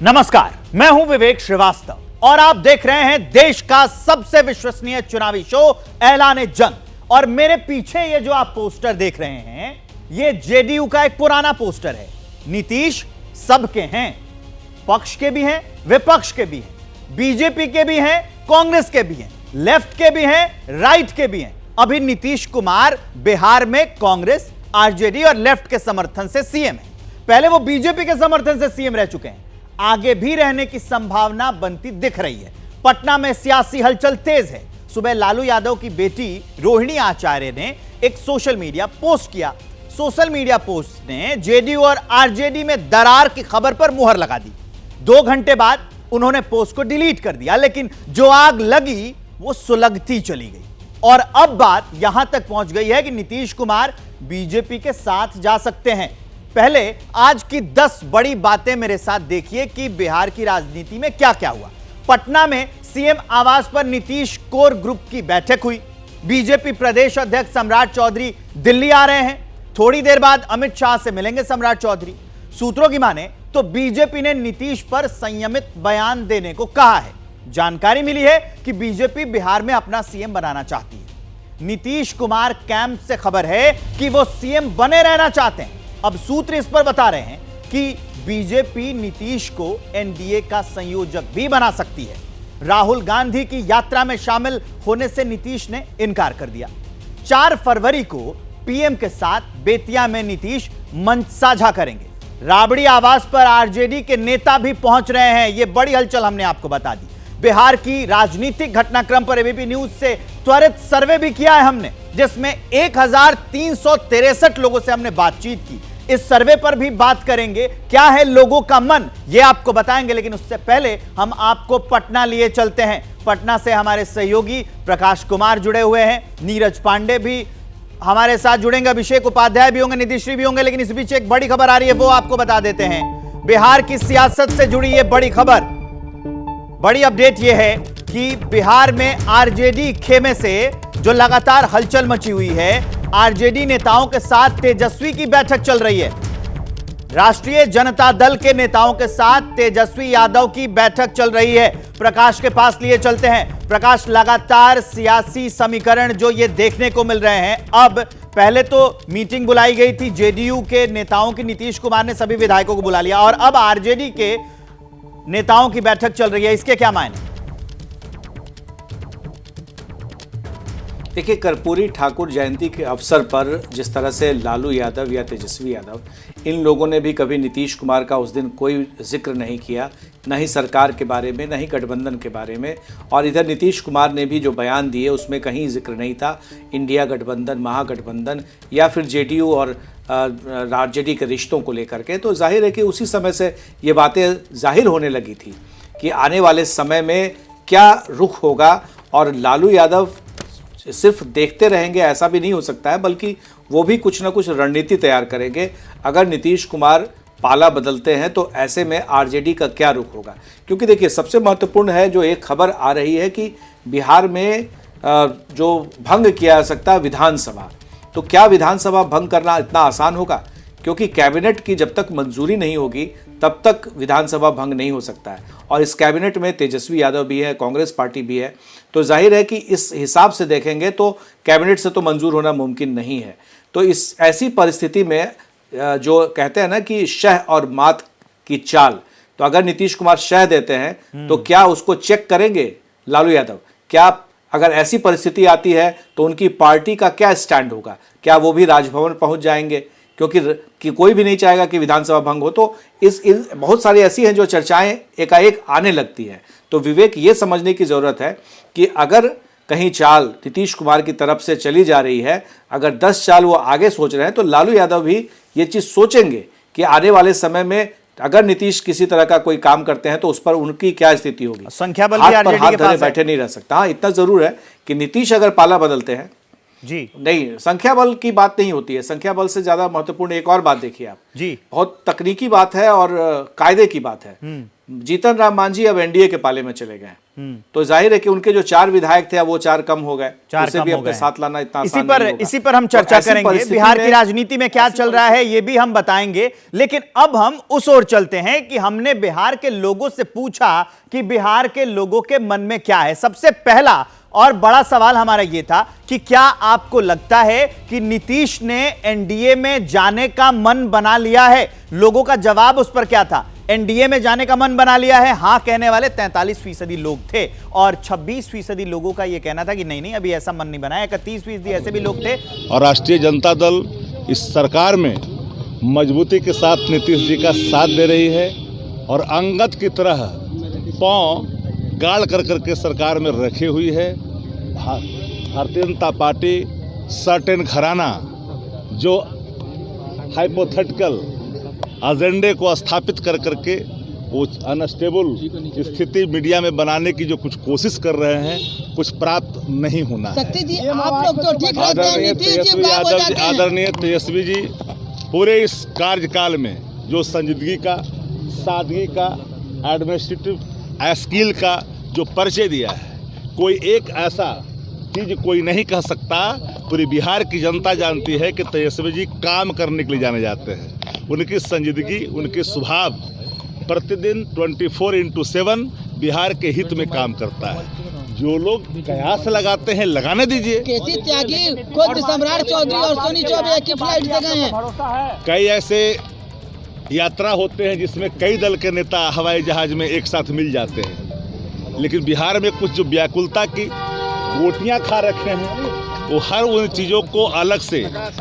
नमस्कार, मैं हूं विवेक श्रीवास्तव और आप देख रहे हैं देश का सबसे विश्वसनीय चुनावी शो ऐलान जंग। और मेरे पीछे ये जो आप पोस्टर देख रहे हैं, ये जेडीयू का एक पुराना पोस्टर है। नीतीश सबके हैं, पक्ष के भी हैं, विपक्ष के भी हैं, बीजेपी के भी हैं, कांग्रेस के भी हैं, लेफ्ट के भी हैं, राइट के भी हैं। अभी नीतीश कुमार बिहार में कांग्रेस, आरजेडी और लेफ्ट के समर्थन से सीएम है। पहले वो बीजेपी के समर्थन से सीएम रह चुके हैं, आगे भी रहने की संभावना बनती दिख रही है। पटना में सियासी हलचल तेज है। सुबह लालू यादव की बेटी रोहिणी आचार्य ने एक सोशल मीडिया पोस्ट किया। सोशल मीडिया पोस्ट ने जेडीयू और आरजेडी में दरार की खबर पर मुहर लगा दी। 2 घंटे बाद उन्होंने पोस्ट को डिलीट कर दिया, लेकिन जो आग लगी वो सुलगती चली गई। और अब बात यहां तक पहुंच गई है कि नीतीश कुमार बीजेपी के साथ जा सकते हैं। पहले आज की 10 बड़ी बातें मेरे साथ देखिए कि बिहार की राजनीति में क्या क्या हुआ। पटना में सीएम आवास पर नीतीश कोर ग्रुप की बैठक हुई। बीजेपी प्रदेश अध्यक्ष सम्राट चौधरी दिल्ली आ रहे हैं। थोड़ी देर बाद अमित शाह से मिलेंगे सम्राट चौधरी। सूत्रों की माने तो बीजेपी ने नीतीश पर संयमित बयान देने को कहा है। जानकारी मिली है कि बीजेपी बिहार में अपना सीएम बनाना चाहती है। नीतीश कुमार कैंप से खबर है कि वो सीएम बने रहना चाहते हैं। अब सूत्र इस पर बता रहे हैं कि बीजेपी नीतीश को एनडीए का संयोजक भी बना सकती है। राहुल गांधी की यात्रा में शामिल होने से नीतीश ने इनकार कर दिया। 4 फरवरी को पीएम के साथ बेतिया में नीतीश मंच साझा करेंगे। राबड़ी आवास पर आरजेडी के नेता भी पहुंच रहे हैं। यह बड़ी हलचल हमने आपको बता दी। बिहार की राजनीतिक घटनाक्रम पर एबीपी न्यूज से त्वरित सर्वे भी किया है हमने, जिसमें 1363 लोगों से हमने बातचीत की। इस सर्वे पर भी बात करेंगे, क्या है लोगों का मन, यह आपको बताएंगे। लेकिन उससे पहले हम आपको पटना लिए चलते हैं। पटना से हमारे सहयोगी प्रकाश कुमार जुड़े हुए हैं, नीरज पांडे भी हमारे साथ जुड़ेंगे, अभिषेक उपाध्याय भी होंगे, निधिश्री भी होंगे। लेकिन इस बीच एक बड़ी खबर आ रही है, वो आपको बता देते हैं। बिहार की सियासत से जुड़ी यह बड़ी खबर, बड़ी अपडेट यह है कि बिहार में आरजेडी खेमे से जो लगातार हलचल मची हुई है, आरजेडी नेताओं के साथ तेजस्वी की बैठक चल रही है। राष्ट्रीय जनता दल के नेताओं के साथ तेजस्वी यादव की बैठक चल रही है। प्रकाश के पास लिए चलते हैं। प्रकाश, लगातार सियासी समीकरण जो ये देखने को मिल रहे हैं। अब पहले तो मीटिंग बुलाई गई थी जेडीयू के नेताओं की, नीतीश कुमार ने सभी विधायकों को बुला लिया, और अब आरजेडी के नेताओं की बैठक चल रही है। इसके क्या मायने? देखिए, कर्पूरी ठाकुर जयंती के अवसर पर जिस तरह से लालू यादव या तेजस्वी यादव, इन लोगों ने भी कभी नीतीश कुमार का उस दिन कोई जिक्र नहीं किया, न ही सरकार के बारे में, न ही गठबंधन के बारे में। और इधर नीतीश कुमार ने भी जो बयान दिए उसमें कहीं जिक्र नहीं था इंडिया गठबंधन, महागठबंधन या फिर जेडीयू और आरजेडी के रिश्तों को लेकर के। तो जाहिर है कि उसी समय से ये बातें जाहिर होने लगी थी कि आने वाले समय में क्या रुख होगा। और लालू यादव सिर्फ देखते रहेंगे ऐसा भी नहीं हो सकता है, बल्कि वो भी कुछ ना कुछ रणनीति तैयार करेंगे। अगर नीतीश कुमार पाला बदलते हैं तो ऐसे में आरजेडी का क्या रुख होगा। क्योंकि देखिए, सबसे महत्वपूर्ण है जो एक खबर आ रही है कि बिहार में जो भंग किया जा सकता है विधानसभा, तो क्या विधानसभा भंग करना इतना आसान होगा? क्योंकि कैबिनेट की जब तक मंजूरी नहीं होगी तब तक विधानसभा भंग नहीं हो सकता है। और इस कैबिनेट में तेजस्वी यादव भी है, कांग्रेस पार्टी भी है। तो जाहिर है कि इस हिसाब से देखेंगे तो कैबिनेट से तो मंजूर होना मुमकिन नहीं है। तो इस ऐसी परिस्थिति में जो कहते हैं ना कि शह और मात की चाल, तो अगर नीतीश कुमार शह देते हैं तो क्या उसको चेक करेंगे लालू यादव? क्या अगर ऐसी परिस्थिति आती है तो उनकी पार्टी का क्या स्टैंड होगा? क्या वो भी राजभवन पहुंच जाएंगे? क्योंकि कोई भी नहीं चाहेगा कि विधानसभा भंग हो। तो इस बहुत सारी ऐसी हैं जो चर्चाएं एकाएक आने लगती हैं। तो विवेक, ये समझने की ज़रूरत है कि अगर कहीं चाल नीतीश कुमार की तरफ से चली जा रही है, अगर 10 चाल वो आगे सोच रहे हैं, तो लालू यादव भी ये चीज़ सोचेंगे कि आने वाले समय में अगर नीतीश किसी तरह का कोई काम करते हैं तो उस पर उनकी क्या स्थिति होगी। संख्या बल हाथ पर हाथ धरे बैठे नहीं रह सकता। हाँ, इतना ज़रूर है कि नीतीश अगर पाला बदलते हैं जी नहीं, संख्या बल की बात नहीं होती है। संख्या बल से ज्यादा महत्वपूर्ण एक और बात देखिए आप जी, बहुत तकनीकी बात है और कायदे की बात है। जीतन राम मांझी अब एनडीए के पाले में चले गए, तो जाहिर है कि उनके जो 4 विधायक थे अब वो 4 कम हो गए, उसे भी अपने साथ लाना इतना आसान नहीं होगा। इसी पर हम चर्चा करेंगे। बिहार की राजनीति में क्या चल रहा है ये भी हम बताएंगे, लेकिन अब हम उस ओर चलते हैं कि हमने बिहार के लोगों से पूछा कि बिहार के लोगों के मन में क्या है। सबसे पहला और बड़ा सवाल हमारा यह था कि क्या आपको लगता है कि नीतीश ने एनडीए में जाने का मन बना लिया है? लोगों का जवाब उस पर क्या था? एनडीए में जाने का मन बना लिया है। हां कहने वाले 43% लोग थे और 26% लोगों का यह कहना था कि नहीं नहीं अभी ऐसा मन नहीं बना है। 31% ऐसे भी लोग थे। और राष्ट्रीय जनता दल इस सरकार में मजबूती के साथ नीतीश जी का साथ दे रही है और अंगद की तरह पांव गाड़ कर करके सरकार में रखी हुई है। भारतीय जनता पार्टी सर्टेन घराना जो हाइपोथेटिकल एजेंडे को स्थापित कर करके वो अनस्टेबल स्थिति मीडिया में बनाने की जो कुछ कोशिश कर रहे हैं, कुछ प्राप्त नहीं होना है। शक्ति जी, आप लोग तो ठीक रहते हैं, नीतीश जी गायब हो जाते हैं। आदरणीय तेजस्वी जी पूरे इस कार्यकाल में जो संजीदगी का, सादगी का, एडमिनिस्ट्रेटिव स्किल का जो परिचय दिया है, कोई एक ऐसा चीज कोई नहीं कह सकता। पूरी बिहार की जनता जानती है कि तेजस्वी जी काम करने के लिए जाने जाते हैं। उनकी संजीदगी, उनके स्वभाव प्रतिदिन 24/7 बिहार के हित में काम करता है। जो लोग कयास लगाते हैं लगाने दीजिए। केसी त्यागी खुद सम्राट चौधरी और सोनी चौबे एक ही फ्लाइट से गए हैं। कई ऐसे यात्रा होते हैं जिसमें कई दल के नेता हवाई जहाज में एक साथ मिल जाते हैं, लेकिन बिहार में कुछ जो व्याकुलता की रोटियां खा रखे हैं वो हर उन चीजों को अलग से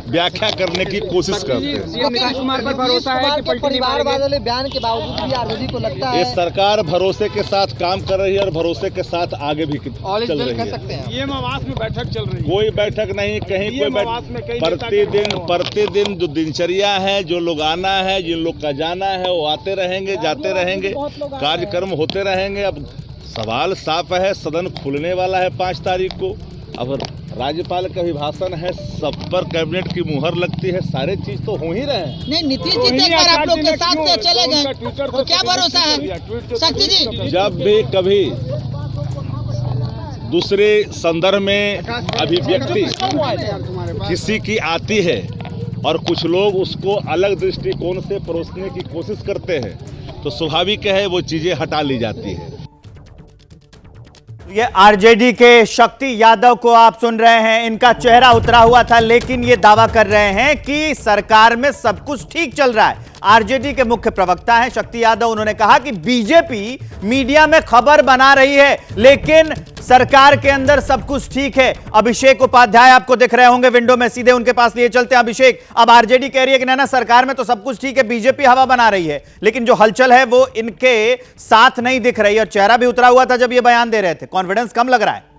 व्याख्या करने की कोशिश करते हैं। नीतीश कुमार पर भरोसा है कि परिवार वाले बयान के बावजूद भी आरजेडी को लगता है ये सरकार भरोसे के साथ काम कर रही है और भरोसे के साथ आगे भी चल रही है। ये आवास में बैठक चल रही है, कोई बैठक नहीं, कहीं कोई बैठक। प्रतिदिन जो दिनचर्या है, जो लोग आना है, जिन लोग का जाना है वो आते रहेंगे, जाते रहेंगे, कार्यक्रम होते रहेंगे। अब सवाल साफ है, सदन खुलने वाला है 5 तारीख को। अब राज्यपाल का अभिभाषण है, सब पर कैबिनेट की मुहर लगती है, सारे चीज तो हो ही रहे हैं। नहीं, नीतीश जी एक बार आप लोग के साथ से चले गए तो क्या भरोसा है? शक्ति जी, जब भी कभी दूसरे संदर्भ में अभिव्यक्ति किसी की आती है और कुछ लोग उसको अलग दृष्टिकोण से परोसने की कोशिश करते हैं, तो स्वाभाविक है वो चीजें हटा ली जाती है। ये आरजेडी के शक्ति यादव को आप सुन रहे हैं, इनका चेहरा उतरा हुआ था, लेकिन ये दावा कर रहे हैं कि सरकार में सब कुछ ठीक चल रहा है। आरजेडी के मुख्य प्रवक्ता हैं शक्ति यादव, उन्होंने कहा कि बीजेपी मीडिया में खबर बना रही है, लेकिन सरकार के अंदर सब कुछ ठीक है। अभिषेक उपाध्याय आपको दिख रहे होंगे विंडो में, सीधे उनके पास लिए चलते हैं। अभिषेक, अब आरजेडी कह रही है कि ना सरकार में तो सब कुछ ठीक है, बीजेपी हवा बना रही है, लेकिन जो हलचल है वो इनके साथ नहीं दिख रही, और चेहरा भी उतरा हुआ था जब ये बयान दे रहे थे। कॉन्फिडेंस कम लग रहा है।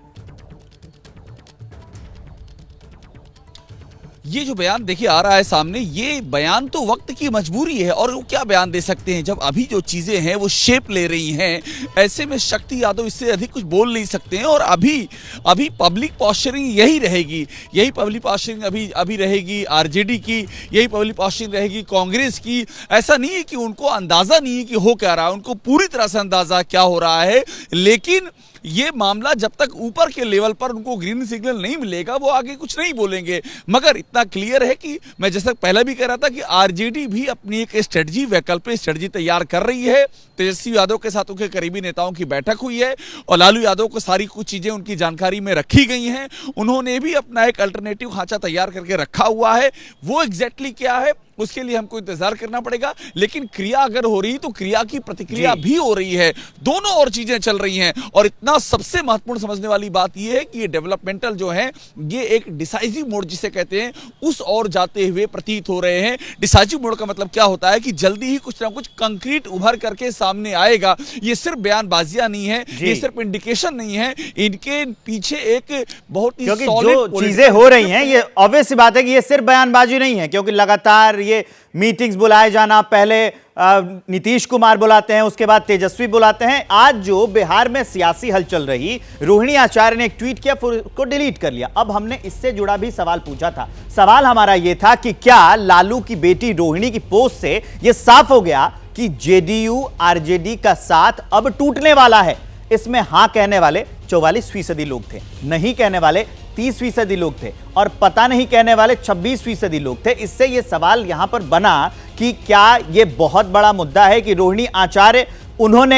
ये जो बयान देखिए आ रहा है सामने, ये बयान तो वक्त की मजबूरी है, और वो क्या बयान दे सकते हैं जब अभी जो चीजें हैं वो शेप ले रही हैं। ऐसे में शक्ति यादव इससे अधिक कुछ बोल नहीं सकते हैं, और अभी पब्लिक पॉस्चरिंग यही रहेगी, यही पब्लिक पॉस्चरिंग अभी रहेगी आरजेडी की, यही पब्लिक पॉस्चरिंग रहेगी कांग्रेस की। ऐसा नहीं है कि उनको अंदाजा नहीं है कि हो क्या रहा है, उनको पूरी तरह से अंदाजा क्या हो रहा है, लेकिन ये मामला जब तक ऊपर के लेवल पर उनको ग्रीन सिग्नल नहीं मिलेगा वो आगे कुछ नहीं बोलेंगे। मगर इतना क्लियर है कि मैं जैसा पहले भी कह रहा था कि आरजेडी भी अपनी एक स्ट्रेटजी, वैकल्पिक स्ट्रेटजी तैयार कर रही है। तेजस्वी यादव के साथ उनके करीबी नेताओं की बैठक हुई है और लालू यादव को सारी कुछ चीजें उनकी जानकारी में रखी गई हैं। उन्होंने भी अपना एक अल्टरनेटिव खांचा तैयार करके रखा हुआ है। वो एग्जैक्टली क्या है उसके लिए हमको इंतजार करना पड़ेगा, लेकिन क्रिया अगर हो रही तो क्रिया की प्रतिक्रिया भी हो रही है, दोनों और चीजें चल रही हैं। और इतना सबसे महत्वपूर्ण समझने वाली बात यह है कि ये डेवलपमेंटल जो है ये एक डिसाइसिव मोड जिसे कहते हैं उस ओर जाते हुए प्रतीत हो रहे हैं। डिसाइसिव मोड का मतलब क्या होता है कि जल्दी ही कुछ ना कुछ कंक्रीट उभर करके सामने आएगा। ये सिर्फ बयानबाजियां नहीं है, ये सिर्फ इंडिकेशन नहीं है, इनके पीछे एक बहुत ही जो चीजें हो रही हैं ये ऑब्वियस सी बात है कि ये सिर्फ बयानबाजी नहीं है, क्योंकि लगातार ये मीटिंग्स बुलाए जाना, पहले नीतीश कुमार बुलाते हैं, उसके बाद तेजस्वी बुलाते हैं। आज जो बिहार में सियासी हलचल रही, रोहिणी आचार्य ने एक ट्वीट किया, फिर उसको डिलीट कर लिया। अब हमने इससे जुड़ा भी सवाल पूछा था। सवाल हमारा यह था कि क्या लालू की बेटी रोहिणी की पोस्ट से यह साफ हो गया कि जेडीयू आरजेडी का साथ अब टूटने वाला है? इसमें हां कहने वाले 44% लोग थे, नहीं कहने वाले 30% लोग थे, और पता नहीं कहने वाले 26% लोग थे। इससे यह सवाल यहां पर बना कि क्या यह बहुत बड़ा मुद्दा है कि रोहिणी आचार्य उन्होंने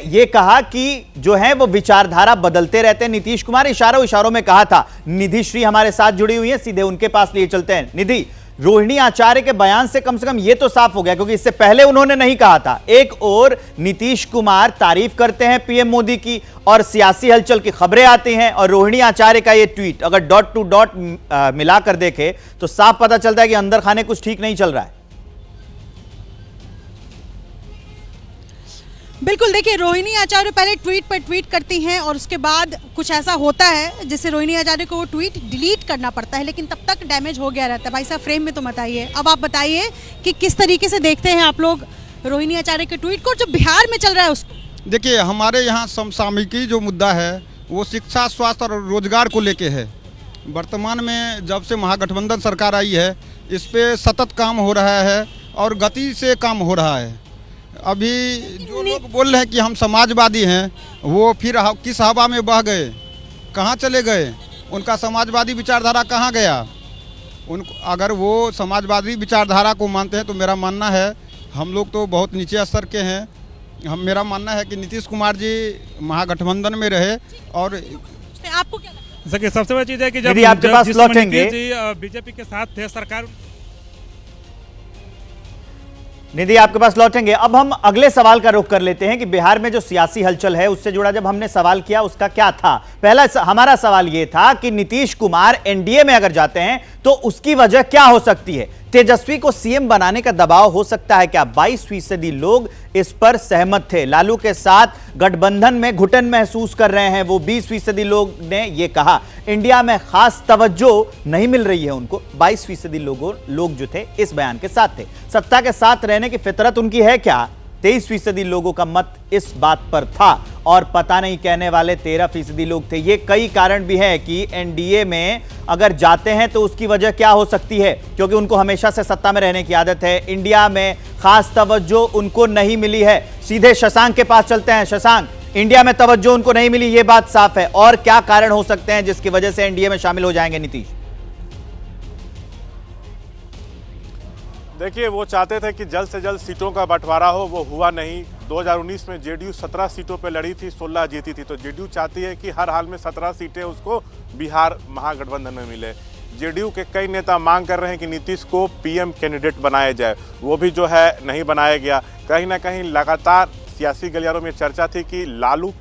ये कहा कि जो है वो विचारधारा बदलते रहते हैं। नीतीश कुमार इशारों इशारों में कहा था। निधि श्री हमारे साथ जुड़ी हुई है, सीधे उनके पास लिए चलते हैं। निधि, रोहिणी आचार्य के बयान से कम ये तो साफ हो गया, क्योंकि इससे पहले उन्होंने नहीं कहा था। एक और नीतीश कुमार तारीफ करते हैं पीएम मोदी की और सियासी हलचल की खबरें आती हैं, और रोहिणी आचार्य का ये ट्वीट अगर डॉट टू डॉट मिलाकर देखें तो साफ पता चलता है कि अंदर खाने कुछ ठीक नहीं चल रहा है। बिल्कुल, देखिए, रोहिणी आचार्य पहले ट्वीट पर ट्वीट करती हैं और उसके बाद कुछ ऐसा होता है जिससे रोहिणी आचार्य को वो ट्वीट डिलीट करना पड़ता है, लेकिन तब तक डैमेज हो गया रहता है। भाई साहब, फ्रेम में तो मत आइए। अब आप बताइए कि किस तरीके से देखते हैं आप लोग रोहिणी आचार्य के ट्वीट को, जो बिहार में चल रहा है उसको? देखिए, हमारे यहाँ समसामयिकी जो मुद्दा है वो शिक्षा, स्वास्थ्य और रोजगार को लेके है। वर्तमान में जब से महागठबंधन सरकार आई है, इस पे सतत काम हो रहा है और गति से काम हो रहा है। अभी जो लोग बोल रहे हैं कि हम समाजवादी हैं, वो फिर किस हवा में बह गए, कहाँ चले गए? उनका समाजवादी विचारधारा कहाँ गया? उनको अगर वो समाजवादी विचारधारा को मानते हैं तो मेरा मानना है हम लोग तो बहुत नीचे स्तर के हैं। मेरा मानना है कि नीतीश कुमार जी महागठबंधन में रहे। और आपको क्या लगता है? सके सबसे बड़ी चीज़ है कि जब आपके पास लौटेंगे बीजेपी के साथ थे सरकार। निधि, आपके पास लौटेंगे। अब हम अगले सवाल का रुख कर लेते हैं कि बिहार में जो सियासी हलचल है उससे जुड़ा जब हमने सवाल किया उसका क्या था। पहला हमारा सवाल यह था कि नीतीश कुमार एनडीए में अगर जाते हैं तो उसकी वजह क्या हो सकती है? तेजस्वी को सीएम बनाने का दबाव हो सकता है क्या? 22% लोग इस पर सहमत थे। लालू के साथ गठबंधन में घुटन महसूस कर रहे हैं वो 20% लोग ने यह कहा। इंडिया में खास तवज्जो नहीं मिल रही है उनको। 22% लोग जो थे इस बयान के साथ थे। सत्ता के साथ रहने की फितरत उनकी है क्या? 23% लोगों का मत इस बात पर था, और पता नहीं कहने वाले 13% लोग थे। ये कई कारण भी है कि एनडीए में अगर जाते हैं तो उसकी वजह क्या हो सकती है, क्योंकि उनको हमेशा से सत्ता में रहने की आदत है। इंडिया में खास तवज्जो उनको नहीं मिली है। सीधे शशांक के पास चलते हैं। शशांक, इंडिया में तवज्जो उनको नहीं मिली, ये बात साफ है, और क्या कारण हो सकते हैं जिसकी वजह से एनडीए में शामिल हो जाएंगे नीतीश? देखिए, वो चाहते थे कि जल्द से जल्द सीटों का बंटवारा हो, वो हुआ नहीं। 2019 में जेडीयू 17 सीटों पर लड़ी थी, 16 जीती थी। तो जेडीयू चाहती है कि हर हाल में 17 सीटें उसको बिहार महागठबंधन में मिले। जेडीयू के कई नेता मांग कर रहे हैं कि नीतीश को पीएम कैंडिडेट बनाया जाए, वो भी जो है नहीं बनाया गया। कहीं ना कहीं लगातार सियासी गलियारों में चर्चा थी कि लालू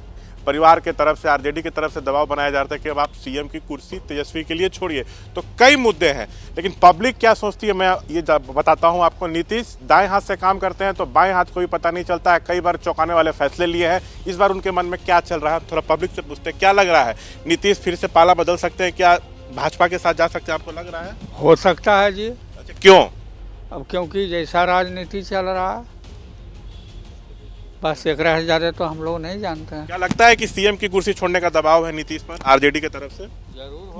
परिवार के तरफ से, आरजेडी की तरफ से दबाव बनाया जा रहा था कि अब आप सीएम की कुर्सी तेजस्वी के लिए छोड़िए। तो कई मुद्दे हैं, लेकिन पब्लिक क्या सोचती है मैं ये बताता हूं आपको। नीतीश दाएं हाथ से काम करते हैं तो बाएं हाथ को भी पता नहीं चलता है। कई बार चौंकाने वाले फैसले लिए हैं। इस बार उनके मन में क्या चल रहा है, थोड़ा पब्लिक से पूछते हैं। क्या लग रहा है, नीतीश फिर से पाला बदल सकते हैं क्या? भाजपा के साथ जा सकते हैं, आपको लग रहा है? हो सकता है जी। अच्छा, क्यों? अब क्योंकि जैसा राजनीति चल रहा है, बस एक रह जा रहे तो हम लोग नहीं जानते हैं। क्या लगता है कि सीएम की कुर्सी छोड़ने का दबाव है नीतीश पर आरजेडी की तरफ से?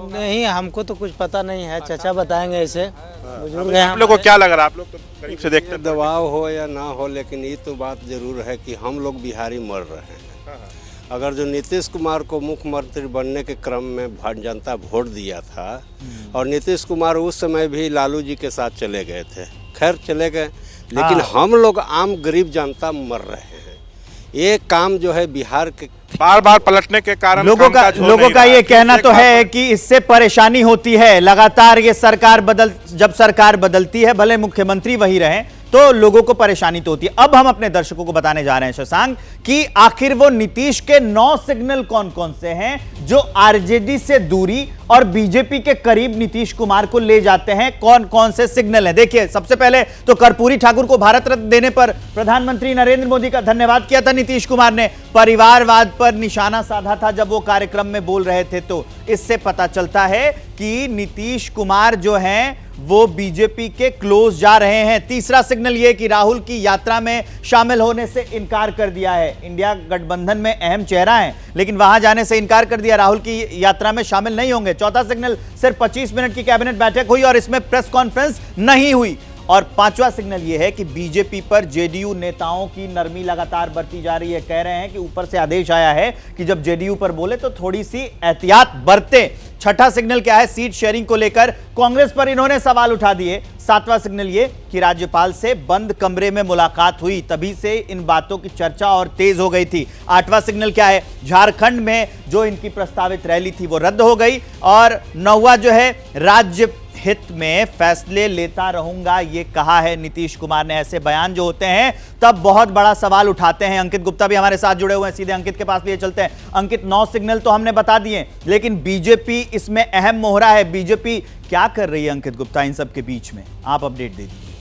नहीं, हमको तो कुछ पता नहीं है, चाचा बताएंगे। ऐसे बुजुर्ग हैं। आप लोग को क्या लग रहा है? आप लोग तो करीब से देखते हैं। दबाव हो या ना हो, लेकिन ये तो बात जरूर है कि हम लोग बिहारी मर रहे हैं। अगर जो नीतीश कुमार को मुख्यमंत्री बनने के क्रम में जनता वोट दिया था, और नीतीश कुमार उस समय भी लालू जी के साथ चले गए थे, खैर चले गए, लेकिन हम लोग आम गरीब जनता मर रहे हैं। ये काम जो है बिहार के बार बार पलटने के कारण लोगों का ये कहना तो है कि इससे परेशानी होती है। लगातार ये जब सरकार बदलती है, भले मुख्यमंत्री वही रहे, तो लोगों को परेशानी तो होती है। अब हम अपने दर्शकों को बताने जा रहे हैं शशांक कि आखिर वो नीतीश के 9 सिग्नल कौन कौन से हैं जो आरजेडी से दूरी और बीजेपी के करीब नीतीश कुमार को ले जाते हैं। कौन कौन से सिग्नल हैं? देखिए, सबसे पहले तो कर्पूरी ठाकुर को भारत रत्न देने पर प्रधानमंत्री नरेंद्र मोदी का धन्यवाद किया था नीतीश कुमार ने। परिवारवाद पर निशाना साधा था जब वो कार्यक्रम में बोल रहे थे। तो इससे पता चलता है कि नीतीश कुमार जो हैं वो बीजेपी के क्लोज जा रहे हैं। तीसरा सिग्नल ये कि राहुल की यात्रा में शामिल होने से इनकार कर दिया है। इंडिया गठबंधन में अहम चेहरा है, लेकिन वहां जाने से इनकार कर दिया, राहुल की यात्रा में शामिल नहीं होंगे। चौथा सिग्नल, सिर्फ 25 मिनट की कैबिनेट बैठक हुई और इसमें प्रेस कॉन्फ्रेंस नहीं हुई। और पांचवा सिग्नल यह है कि बीजेपी पर जेडीयू नेताओं की नरमी लगातार बरती जा रही है। कह रहे हैं कि ऊपर से आदेश आया है कि जब जेडीयू पर बोले तो थोड़ी सी एहतियात बरतें। छठा सिग्नल क्या है? सीट शेयरिंग को लेकर कांग्रेस पर इन्होंने सवाल उठा दिए। सातवां सिग्नल ये कि राज्यपाल से बंद कमरे में मुलाकात हुई, तभी से इन बातों की चर्चा और तेज हो गई थी। आठवां सिग्नल क्या है? झारखंड में जो इनकी प्रस्तावित रैली थी वो रद्द हो गई। और नौवां जो है, राज्य हित में फैसले लेता रहूंगा, ये कहा है नीतीश कुमार ने। ऐसे बयान जो होते हैं तब बहुत बड़ा सवाल उठाते हैं। अंकित गुप्ता भी हमारे साथ जुड़े हुए हैं, सीधे अंकित के पास लिए चलते हैं। अंकित, 9 सिग्नल तो हमने बता दिए, लेकिन बीजेपी इसमें अहम मोहरा है। बीजेपी क्या कर रही है अंकित गुप्ता इन सब के बीच में? आप अपडेट दे दीजिए।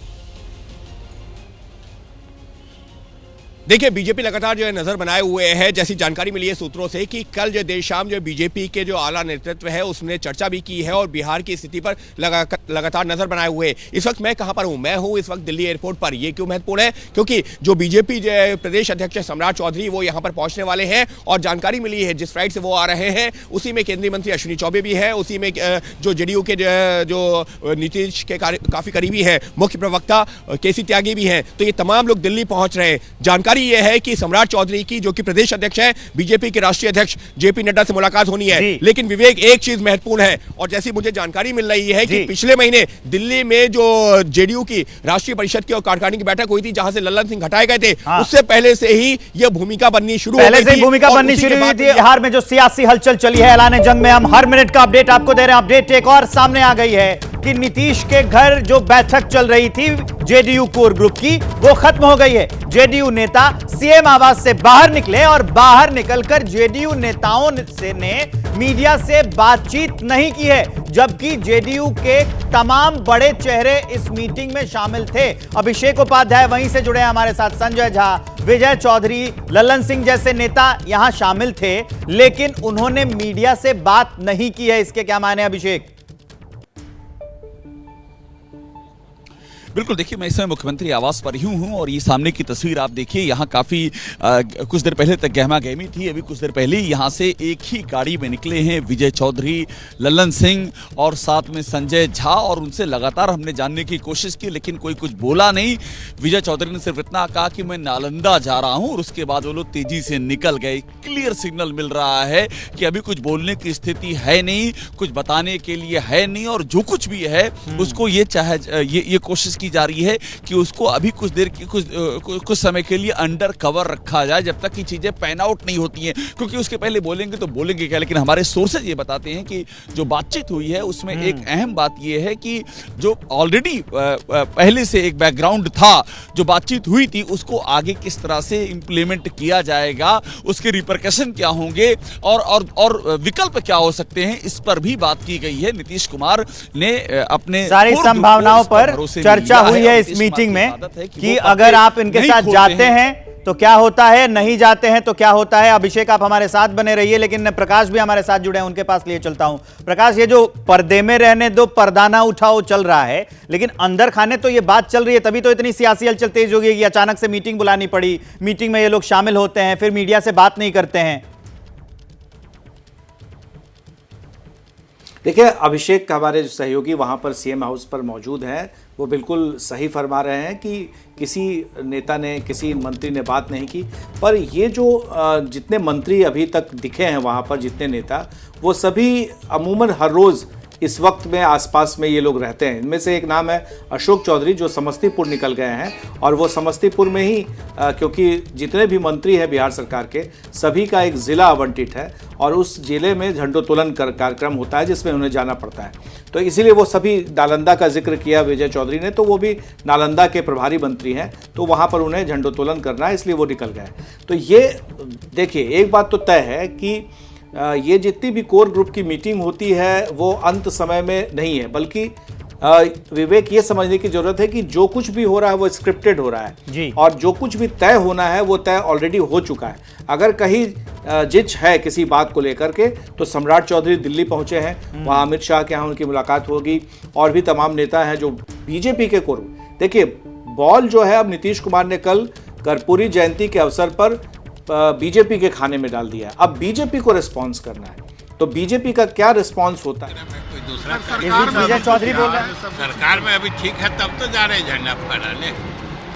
देखिए, बीजेपी लगातार जो है नजर बनाए हुए है। जैसी जानकारी मिली है सूत्रों से कि कल जो देर शाम जो बीजेपी के जो आला नेतृत्व है उसने चर्चा भी की है और बिहार की स्थिति पर लगातार नजर बनाए हुए है। इस वक्त मैं कहां पर हूं? मैं हूं इस वक्त दिल्ली एयरपोर्ट पर। ये क्यों महत्वपूर्ण है? क्योंकि जो बीजेपी जो प्रदेश अध्यक्ष सम्राट चौधरी वो यहां पर पहुंचने वाले हैं और जानकारी मिली है जिस फ्लाइट से वो आ रहे हैं उसी में केंद्रीय मंत्री अश्विनी चौबे भी है, उसी में जो जेडीयू के जो नीतीश के काफी करीबी है मुख्य प्रवक्ता केसी त्यागी भी है। तो ये तमाम लोग दिल्ली पहुंच रहे हैं। जानकारी यह है कि सम्राट चौधरी की, जो कि प्रदेश अध्यक्ष है, बीजेपी के राष्ट्रीय अध्यक्ष जेपी नड्डा से मुलाकात होनी है। लेकिन विवेक, एक चीज महत्वपूर्ण है और जैसी मुझे जानकारी मिल रही है कि पिछले महीने दिल्ली में जो जेडीयू की राष्ट्रीय परिषद की और कार्यकारिणी की बैठक हुई थी जहां से लल्लन सिंह हटाए गए थे, उससे पहले से ही यह भूमिका बननी शुरू हो गई थी। भूमिका बननी शुरू हुई थी। बिहार में जो सियासी हलचल चली है, ऐलान जंग में हम हर मिनट का अपडेट आपको दे रहे हैं। अपडेट एक और सामने आ गई है कि नीतीश के घर जो बैठक चल रही थी जेडीयू कोर ग्रुप की, वो खत्म हो गई है। जेडीयू नेता सीएम आवास से बाहर निकले और बाहर निकलकर जेडीयू नेताओं ने मीडिया से बातचीत नहीं की है, जबकि जेडीयू के तमाम बड़े चेहरे इस मीटिंग में शामिल थे। अभिषेक उपाध्याय वहीं से जुड़े हैं हमारे साथ, संजय झा, विजय चौधरी, लल्लन सिंह जैसे नेता यहां शामिल थे, लेकिन उन्होंने मीडिया से बात नहीं की है। इसके क्या माने अभिषेक? बिल्कुल, देखिए मैं इस समय मुख्यमंत्री आवास पर ही हूं और ये सामने की तस्वीर आप देखिए। यहाँ काफी कुछ देर पहले तक गहमा गहमी थी। अभी कुछ देर पहले यहाँ से एक ही गाड़ी में निकले हैं विजय चौधरी, लल्लन सिंह और साथ में संजय झा, और उनसे लगातार हमने जानने की कोशिश की लेकिन कोई कुछ बोला नहीं। विजय चौधरी ने सिर्फ इतना कहा कि मैं नालंदा जा रहा हूं और उसके बाद वो लोग तेजी से निकल गए। क्लियर सिग्नल मिल रहा है कि अभी कुछ बोलने की स्थिति है नहीं, कुछ बताने के लिए है नहीं, और जो कुछ भी है उसको ये कोशिश की जा रही है कि उसको अभी कुछ देर की कुछ समय के लिए अंडर कवर रखा जाए जब तक कि चीजें पैन आउट नहीं होती हैं, क्योंकि उसके पहले बोलेंगे तो बोलेंगे क्या। लेकिन हमारे सोर्सेज ये बताते हैं कि जो बातचीत हुई है उसमें एक अहम बात ये है कि जो ऑलरेडी पहले से एक बैकग्राउंड था, जो बातचीत हुई थी उसको आगे किस तरह से इंप्लीमेंट किया जाएगा, उसके रिपरकशन क्या होंगे और विकल्प क्या हो सकते हैं, इस पर भी बात की गई है। नीतीश कुमार ने अपने सारी संभावनाओं पर चर्चा हुई है इस मीटिंग में कि अगर आप इनके साथ जाते हैं तो क्या होता है, नहीं जाते हैं तो क्या होता है। अभिषेक, आप हमारे साथ बने रहिए, लेकिन प्रकाश भी हमारे साथ जुड़े हैं, उनके पास लिए चलता हूं। प्रकाश, ये जो पर्दे में रहने दो, पर्दाना उठाओ चल रहा है, लेकिन अंदर खाने तो ये बात चल रही है, तभी तो इतनी सियासी हलचल तेज हो गई कि अचानक से मीटिंग बुलानी पड़ी। मीटिंग में ये लोग शामिल होते हैं, फिर मीडिया से बात नहीं करते हैं। देखिए, अभिषेक हमारे जो सहयोगी वहाँ पर सीएम हाउस पर मौजूद हैं, वो बिल्कुल सही फरमा रहे हैं कि किसी नेता ने, किसी मंत्री ने बात नहीं की। पर ये जो जितने मंत्री अभी तक दिखे हैं वहाँ पर, जितने नेता, वो सभी अमूमन हर रोज़ इस वक्त में आसपास में ये लोग रहते हैं। इनमें से एक नाम है अशोक चौधरी, जो समस्तीपुर निकल गए हैं, और वो समस्तीपुर में ही क्योंकि जितने भी मंत्री हैं बिहार सरकार के, सभी का एक ज़िला आवंटित है और उस ज़िले में झंडोत्तोलन कार्यक्रम होता है जिसमें उन्हें जाना पड़ता है। तो इसीलिए वो सभी, नालंदा का जिक्र किया विजय चौधरी ने, तो वो भी नालंदा के प्रभारी मंत्री हैं, तो वहाँ पर उन्हें झंडोत्तोलन करना है, इसलिए वो निकल गए। तो ये देखिए, एक बात तो तय है कि ये जितनी भी कोर ग्रुप की मीटिंग होती है वो अंत समय में नहीं है, बल्कि विवेक, ये समझने की जरूरत है कि जो कुछ भी हो रहा है वो स्क्रिप्टेड हो रहा है जी। और जो कुछ भी तय होना है वो तय ऑलरेडी हो चुका है। अगर कहीं जिच है किसी बात को लेकर के, तो सम्राट चौधरी दिल्ली पहुंचे हैं, वहां अमित शाह के यहाँ उनकी मुलाकात होगी और भी तमाम नेता हैं जो बीजेपी के कोर। देखिए बॉल जो है अब नीतीश कुमार ने कल कर्पूरी जयंती के अवसर पर बीजेपी के खाने में डाल दिया है। अब बीजेपी को रिस्पॉन्स करना है, तो बीजेपी का क्या रिस्पॉन्स होता है? कोई दूसरा विजय चौधरी बोल रहे हैं सरकार में अभी ठीक है तब तो जा रहे झंडा फहराने।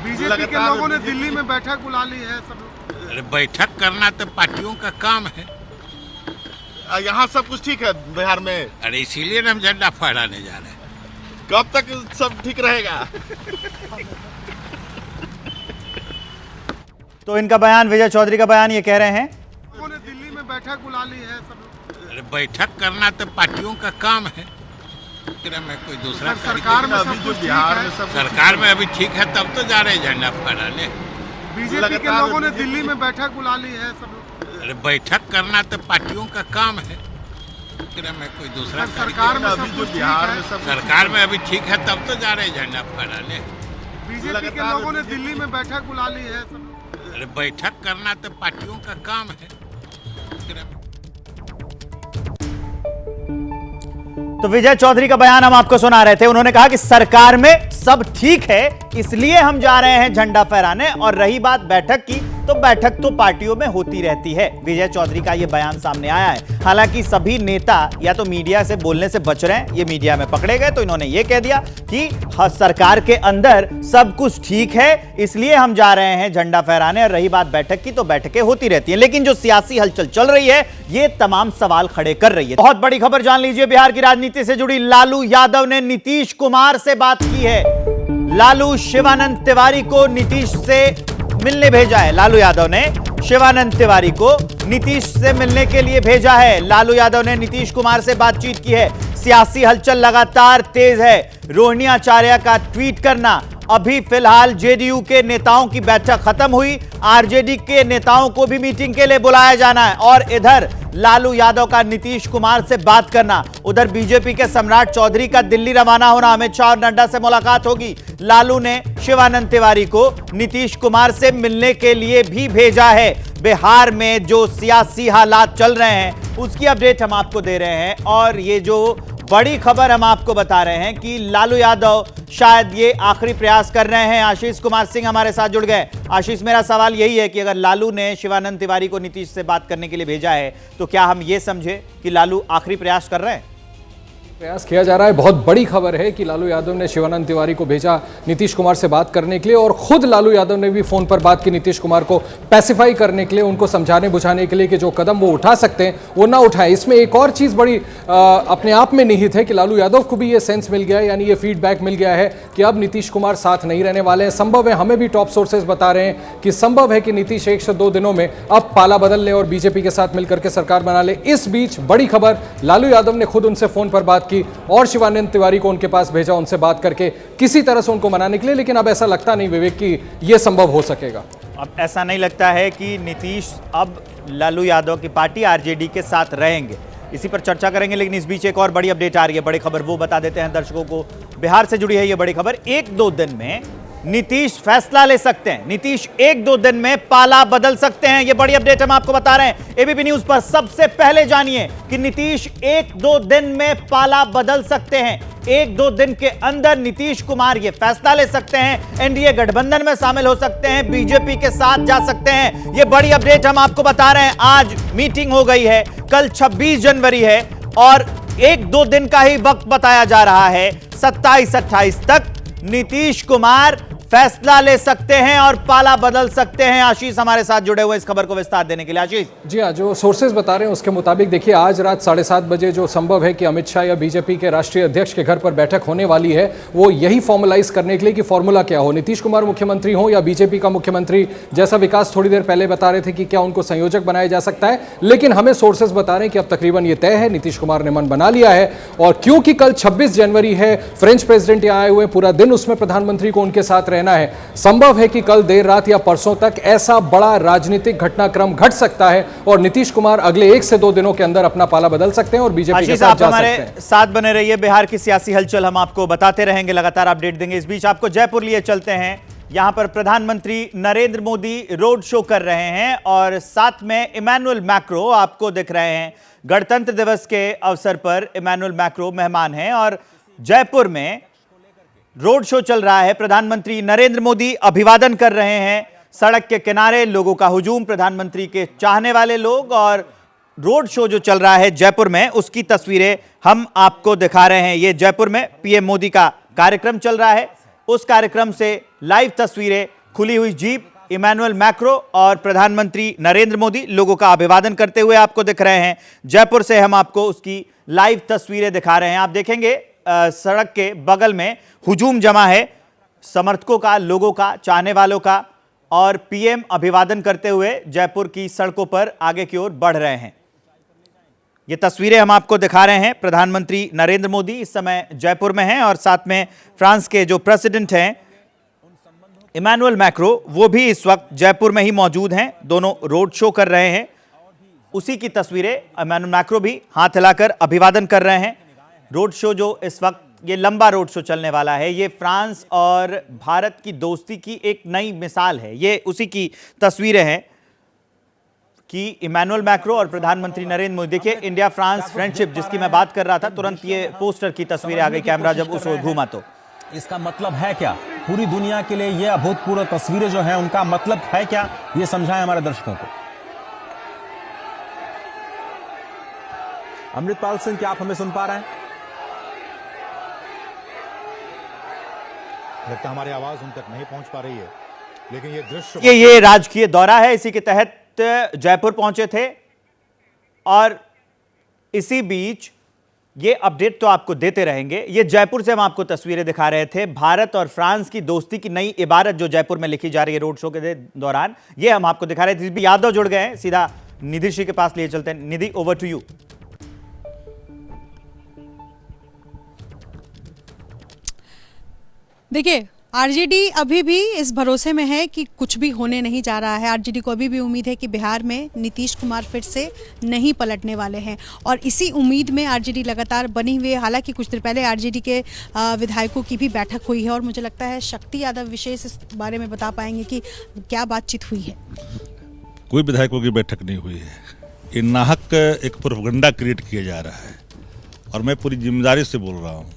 बीजेपी के लोगों ने दिल्ली में बैठक बुला ली है सब। अरे बैठक करना तो पार्टियों का काम है। यहाँ सब कुछ ठीक है बिहार में? अरे इसीलिए हम झंडा फहराने जा रहे हैं। कब तक सब ठीक रहेगा? तो इनका बयान, विजय चौधरी का बयान ये कह रहे हैं लोगों ने दिल्ली में बैठक बुला ली है सब। अरे बैठक करना तो पार्टियों का काम है। में कोई दूसरा सरकार में अभी जो बिहार में सब सरकार में अभी ठीक है तब तो जा रहे झंडा फहराने। बीजेपी के लोगों ने दिल्ली में बैठक बुला ली है सब। अरे बैठक करना तो पार्टियों का काम है। में कोई दूसरा सरकार में अभी जो बिहार में सब सरकार में अभी ठीक है तब तो जा रहे झंडा फहराने। बीजेपी के लोगों ने दिल्ली में बैठक बुला ली है सब। अरे बैठक करना तो पार्टियों का काम है। तो विजय चौधरी का बयान हम आपको सुना रहे थे। उन्होंने कहा कि सरकार में सब ठीक है इसलिए हम जा रहे हैं झंडा फहराने, और रही बात बैठक की, तो बैठक तो पार्टियों में होती रहती है। विजय चौधरी का यह बयान सामने आया है। हालांकि सभी नेता या तो मीडिया से बोलने से बच रहे हैं, ये मीडिया में पकड़े गए तो इन्होंने ये कह दिया कि सरकार के अंदर सब कुछ ठीक है इसलिए हम जा रहे हैं झंडा फहराने, और रही बात बैठक की तो बैठकें होती रहती हैं। लेकिन जो सियासी हलचल चल रही है ये तमाम सवाल खड़े कर रही है। बहुत बड़ी खबर जान लीजिए, बिहार की राजनीति से जुड़ी। लालू यादव ने नीतीश कुमार से बात की है। लालू शिवानंद तिवारी को नीतीश से मिलने भेजा है। लालू यादव ने शिवानंद तिवारी को नीतीश से मिलने के लिए भेजा है। लालू यादव ने नीतीश कुमार से बातचीत की है। सियासी हलचल लगातार तेज है। रोहिणी आचार्य का ट्वीट करना, अभी फिलहाल जेडीयू के नेताओं की बैठक खत्म हुई, आरजेडी के नेताओं को भी मीटिंग के लिए बुलाया जाना है, और इधर लालू यादव का नीतीश कुमार से बात करना, उधर बीजेपी के सम्राट चौधरी का दिल्ली रवाना होना, अमित शाह और नड्डा से मुलाकात होगी। लालू ने शिवानंद तिवारी को नीतीश कुमार से मिलने के लिए भी भेजा है। बिहार में जो सियासी हालात चल रहे हैं उसकी अपडेट हम आपको दे रहे हैं, और ये जो बड़ी खबर हम आपको बता रहे हैं कि लालू यादव शायद ये आखिरी प्रयास कर रहे हैं। आशीष कुमार सिंह हमारे साथ जुड़ गए। आशीष, मेरा सवाल यही है कि अगर लालू ने शिवानंद तिवारी को नीतीश से बात करने के लिए भेजा है तो क्या हम ये समझे कि लालू आखिरी प्रयास कर रहे हैं? प्रयास किया जा रहा है। बहुत बड़ी खबर है कि लालू यादव ने शिवानंद तिवारी को भेजा नीतीश कुमार से बात करने के लिए, और खुद लालू यादव ने भी फोन पर बात की नीतीश कुमार को पैसिफाई करने के लिए, उनको समझाने बुझाने के लिए कि जो कदम वो उठा सकते हैं वो ना उठाएं। इसमें एक और चीज़ बड़ी अपने आप में निहित है कि लालू यादव को भी ये सेंस मिल गया है, यानी ये फीडबैक मिल गया है कि अब नीतीश कुमार साथ नहीं रहने वाले हैं। संभव है, हमें भी टॉप सोर्सेज बता रहे हैं कि संभव है कि नीतीश 1 से 2 दिनों में अब पाला बदल ले और बीजेपी के साथ मिलकर के सरकार बना ले। इस बीच बड़ी खबर, लालू यादव ने खुद उनसे फोन पर बात की और शिवानंद तिवारी को उनके पास भेजा, उनसे बात करके किसी तरह से उनको मनाने के लिए। लेकिन अब ऐसा लगता नहीं विवेक कि यह संभव हो सकेगा। अब ऐसा नहीं लगता है कि नीतीश अब लालू यादव की पार्टी आरजेडी के साथ रहेंगे। इसी पर चर्चा करेंगे, लेकिन इस बीच एक और बड़ी अपडेट आ रही है, बड़ी खबर वो बता देते हैं दर्शकों को। बिहार से जुड़ी है ये बड़ी खबर। 1-2 दिन में नीतीश फैसला ले सकते हैं। नीतीश 1-2 दिन में पाला बदल सकते हैं। ये बड़ी अपडेट हम आपको बता रहे हैं एबीपी न्यूज पर। सबसे पहले जानिए कि नीतीश 1-2 दिन में पाला बदल सकते हैं। 1-2 दिन के अंदर नीतीश कुमार ये फैसला ले सकते हैं, एनडीए गठबंधन में शामिल हो सकते हैं, बीजेपी के साथ जा सकते हैं। ये बड़ी अपडेट हम आपको बता रहे हैं। आज मीटिंग हो गई है, कल 26 जनवरी है और 1-2 दिन का ही वक्त बताया जा रहा है। 27-28 तक नीतीश कुमार फैसला ले सकते हैं और पाला बदल सकते हैं। आशीष हमारे साथ जुड़े हुए इस खबर को विस्तार देने के लिए। आशीष जी हाँ, जो सोर्सेज बता रहे हैं उसके मुताबिक देखिए, आज रात 7:30 बजे जो संभव है कि अमित शाह या बीजेपी के राष्ट्रीय अध्यक्ष के घर पर बैठक होने वाली है, वो यही फॉर्मलाइज करने के लिए कि फॉर्मूला क्या हो, नीतीश कुमार मुख्यमंत्री हो या बीजेपी का मुख्यमंत्री। जैसा विकास थोड़ी देर पहले बता रहे थे कि क्या उनको संयोजक बनाया जा सकता है, लेकिन हमें सोर्सेज बता रहे हैं कि अब तकरीबन ये तय है, नीतीश कुमार ने मन बना लिया है। और क्योंकि कल 26 जनवरी है, फ्रेंच प्रेसिडेंट यहाँ आए हुए, पूरा दिन उसमें प्रधानमंत्री को उनके साथ रहना है। संभव है कि कल देर रात या परसों तक ऐसा बड़ा राजनीतिक घटनाक्रम घट सकता है और नीतीश कुमार अगले 1 से 2 दिनों के अंदर अपना पाला बदल सकते हैं और बीजेपी के साथ जा सकते हैं। हमारे साथ बने रहिए। बिहार की सियासी हलचल हम आपको बताते रहेंगे, लगातार अपडेट देंगे। इस बीच आपको जयपुर लिए चलते हैं। यहां पर प्रधानमंत्री नरेंद्र मोदी रोड शो कर रहे हैं और साथ में इमैनुअल मैक्रो आपको दिख रहे हैं। गणतंत्र दिवस के अवसर पर इमैनुअल मैक्रो मेहमान हैं और जयपुर में रोड शो चल रहा है। प्रधानमंत्री नरेंद्र मोदी अभिवादन कर रहे हैं। सड़क के किनारे लोगों का हुजूम, प्रधानमंत्री के चाहने वाले लोग, और रोड शो जो चल रहा है जयपुर में उसकी तस्वीरें हम आपको दिखा रहे हैं। ये जयपुर में पीएम मोदी का कार्यक्रम चल रहा है, उस कार्यक्रम से लाइव तस्वीरें, खुली हुई जीप, इमैनुअल मैक्रो और प्रधानमंत्री नरेंद्र मोदी लोगों का अभिवादन करते हुए आपको दिख रहे हैं। जयपुर से हम आपको उसकी लाइव तस्वीरें दिखा रहे हैं। आप देखेंगे सड़क के बगल में हुजूम जमा है, समर्थकों का, लोगों का, चाहने वालों का, और पीएम अभिवादन करते हुए जयपुर की सड़कों पर आगे की ओर बढ़ रहे हैं। ये तस्वीरें हम आपको दिखा रहे हैं। प्रधानमंत्री नरेंद्र मोदी इस समय जयपुर में हैं और साथ में फ्रांस के जो प्रेसिडेंट हैं इमैनुअल मैक्रो, वो भी इस वक्त जयपुर में ही मौजूद हैं। दोनों रोड शो कर रहे हैं, उसी की तस्वीरें। इमैनुअल मैक्रो भी हाथ हिलाकर अभिवादन कर रहे हैं। रोड शो जो इस वक्त ये लंबा रोड शो चलने वाला है, ये फ्रांस और भारत की दोस्ती की एक नई मिसाल है। ये उसी की तस्वीरें हैं कि इमैनुअल मैक्रो और प्रधानमंत्री नरेंद्र मोदी। देखिए, इंडिया फ्रांस फ्रेंडशिप जिसकी मैं बात कर रहा था, तुरंत ये पोस्टर की तस्वीरें आ गई। कैमरा जब उस ओर घूमा तो इसका मतलब है क्या? पूरी दुनिया के लिए ये अभूतपूर्व तस्वीरें जो हैं उनका मतलब है क्या, ये समझाएं हमारे दर्शकों को। अमृतपाल सिंह, क्या आप हमें सुन पा रहे हैं? लगता हमारी आवाज उन तक नहीं पहुंच पा रही है, लेकिन ये दृश्य, ये राजकीय दौरा है, इसी के तहत जयपुर पहुंचे थे और इसी बीच ये अपडेट तो आपको देते रहेंगे। ये जयपुर से हम आपको तस्वीरें दिखा रहे थे। भारत और फ्रांस की दोस्ती की नई इबारत जो जयपुर में लिखी जा रही है रोड शो के दौरान, ये हम आपको दिखा रहे थे। भी यादव जुड़ गए हैं, सीधा निधि श्री के पास लिए चलते हैं। निधि, ओवर टू यू। देखिए, आरजेडी अभी भी इस भरोसे में है कि कुछ भी होने नहीं जा रहा है। आरजेडी को अभी भी उम्मीद है कि बिहार में नीतीश कुमार फिर से नहीं पलटने वाले हैं और इसी उम्मीद में आरजेडी लगातार बनी हुई है। हालांकि कुछ देर पहले आरजेडी के विधायकों की भी बैठक हुई है और मुझे लगता है शक्ति यादव विशेष इस बारे में बता पाएंगे कि क्या बातचीत हुई है। कोई विधायकों की बैठक नहीं हुई है। ये नाहक एक प्रोपगंडा क्रिएट किया जा रहा है और मैं पूरी जिम्मेदारी से बोल रहा हूँ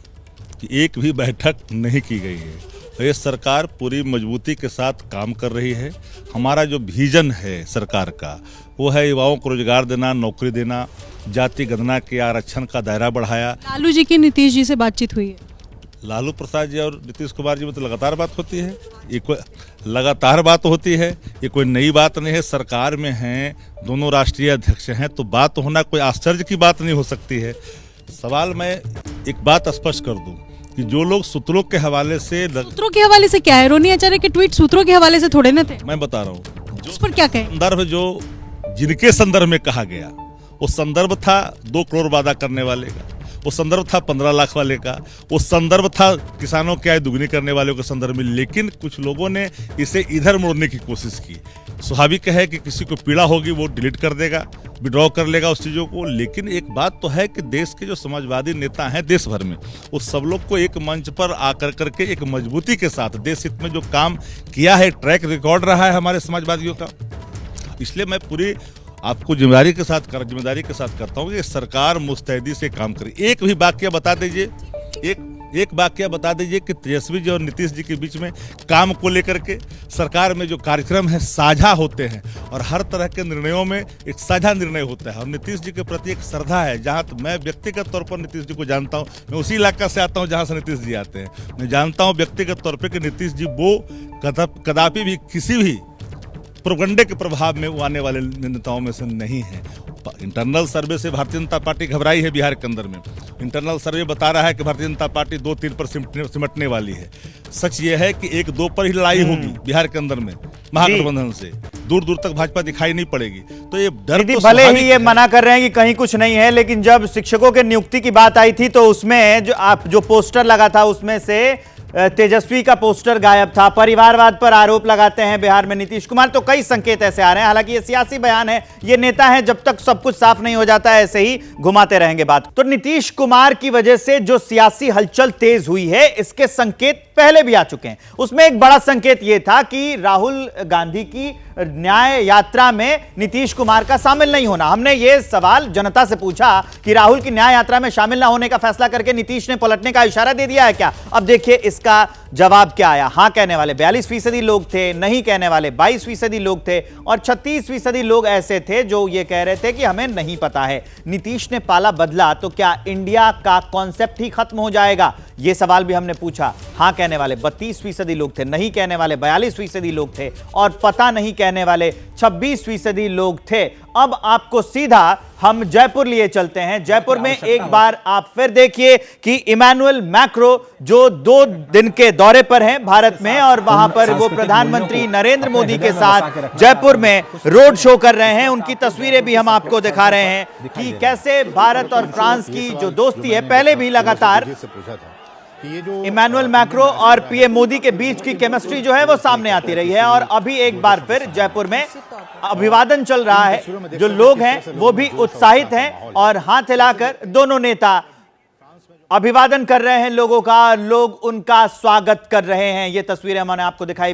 कि एक भी बैठक नहीं की गई है। ये सरकार पूरी मजबूती के साथ काम कर रही है। हमारा जो विजन है सरकार का, वो है युवाओं को रोजगार देना, नौकरी देना, जाति गणना के आरक्षण का दायरा बढ़ाया। लालू जी की नीतीश जी से बातचीत हुई है? लालू प्रसाद जी और नीतीश कुमार जी में तो लगातार बात होती है। ये कोई लगातार बात होती है, ये कोई नई बात नहीं है। सरकार में हैं, दोनों राष्ट्रीय अध्यक्ष हैं, तो बात होना कोई आश्चर्य की बात नहीं हो सकती है। सवाल मैं एक बात स्पष्ट कर दूं कि जो लोग सूत्रों के हवाले से क्या है? रोहिणी आचार्य के ट्वीट सूत्रों के हवाले से थोड़े ना थे। मैं बता रहा हूँ उस पर क्या कहें? संदर्भ जो जिनके संदर्भ में कहा गया, वो संदर्भ था 2 करोड़ वादा करने वाले का, वो संदर्भ था 15 लाख वाले का, वो संदर्भ था किसानों की आय दुगनी करने वालों के संदर्भ में। लेकिन कुछ लोगों ने इसे इधर मोड़ने की कोशिश की। स्वाभाविक है कि किसी को पीड़ा होगी, वो डिलीट कर देगा, विड्रॉ कर लेगा उस चीज़ों को। लेकिन एक बात तो है कि देश के जो समाजवादी नेता हैं देश भर में, उस सब लोग को एक मंच पर आकर करके एक मजबूती के साथ देश हित में जो काम किया है, ट्रैक रिकॉर्ड रहा है हमारे समाजवादियों का। इसलिए मैं पूरी आपको जिम्मेदारी के साथ करता हूँ कि सरकार मुस्तैदी से काम करे। एक भी वाक्य बता दीजिए, एक वाक्य बता दीजिए कि तेजस्वी जी और नीतीश जी के बीच में काम को लेकर के सरकार में जो कार्यक्रम है साझा होते हैं और हर तरह के निर्णयों में एक साझा निर्णय होता है और नीतीश जी के प्रति एक श्रद्धा है। जहाँ मैं व्यक्तिगत तौर पर नीतीश जी को जानता हूँ, मैं उसी इलाका से आता हूँ जहाँ से नीतीश जी आते हैं। मैं जानता हूँ व्यक्तिगत तौर पर कि नीतीश जी वो कदापि भी किसी भी प्रोपगंडे के प्रभाव में वो आने वाले नेताओं में से नहीं है। इंटरनल सर्वे से भारतीय जनता पार्टी घबराई है बिहार के अंदर में। इंटरनल सर्वे बता रहा है कि भारतीय जनता पार्टी 2-3 पर सिमटने वाली है। सच ये है कि 1-2 पर ही लड़ाई होगी बिहार के अंदर में महागठबंधन से। दूर दूर तक भाजपा दिखाई नहीं पड़ेगी। तो ये डर तो भले ही ये मना कर रहे हैं कि कहीं कुछ नहीं है, लेकिन जब शिक्षकों के नियुक्ति की बात आई थी तो उसमें जो पोस्टर लगा था उसमें से तेजस्वी का पोस्टर गायब था, परिवारवाद पर आरोप लगाते हैं बिहार में नीतीश कुमार। तो कई संकेत ऐसे आ रहे हैं, हालांकि ये सियासी बयान है, ये नेता है, जब तक सब कुछ साफ नहीं हो जाता है ऐसे ही घुमाते रहेंगे बात। तो नीतीश कुमार की वजह से जो सियासी हलचल तेज हुई है, इसके संकेत पहले भी आ चुके हैं। उसमें एक बड़ा संकेत यह था कि राहुल गांधी की न्याय यात्रा में नीतीश कुमार का शामिल नहीं होना। हमने ये सवाल जनता से पूछा कि राहुल की न्याय यात्रा में शामिल ना होने का फैसला करके नीतीश ने पलटने का इशारा दे दिया है क्या? अब देखिए इसका जवाब क्या आया। हां कहने वाले 42% लोग थे, नहीं कहने वाले 22% लोग थे, और 36% लोग ऐसे थे जो ये कह रहे थे कि हमें नहीं पता है। नीतीश ने पाला बदला तो क्या इंडिया का कॉन्सेप्ट ही खत्म हो जाएगा? यह सवाल भी हमने पूछा। हां कहने वाले 32% लोग थे, नहीं कहने वाले 42% लोग थे, और पता नहीं कहने वाले 26% लोग थे। अब आपको सीधा हम जयपुर लिए चलते हैं। जयपुर में एक बार आप फिर देखिए कि इमैनुअल मैक्रो जो 2 दिन के दौरे पर हैं भारत में, और वहां पर वो प्रधानमंत्री नरेंद्र मोदी के साथ जयपुर में रोड शो कर रहे हैं। उनकी तस्वीरें भी हम आपको दिखा रहे हैं कि कैसे भारत और फ्रांस की जो दोस्ती है, पहले भी लगातार इमैनुअल मैक्रो और पीएम मोदी के बीच की केमिस्ट्री जो है वो सामने आती रही है। और अभी एक बार फिर जयपुर में अभिवादन चल रहा है। जो लोग हैं वो भी उत्साहित हैं और हाथ हिलाकर दोनों नेता अभिवादन कर रहे हैं लोगों का, लोग उनका स्वागत कर रहे हैं। ये तस्वीरें हमने आपको दिखाई।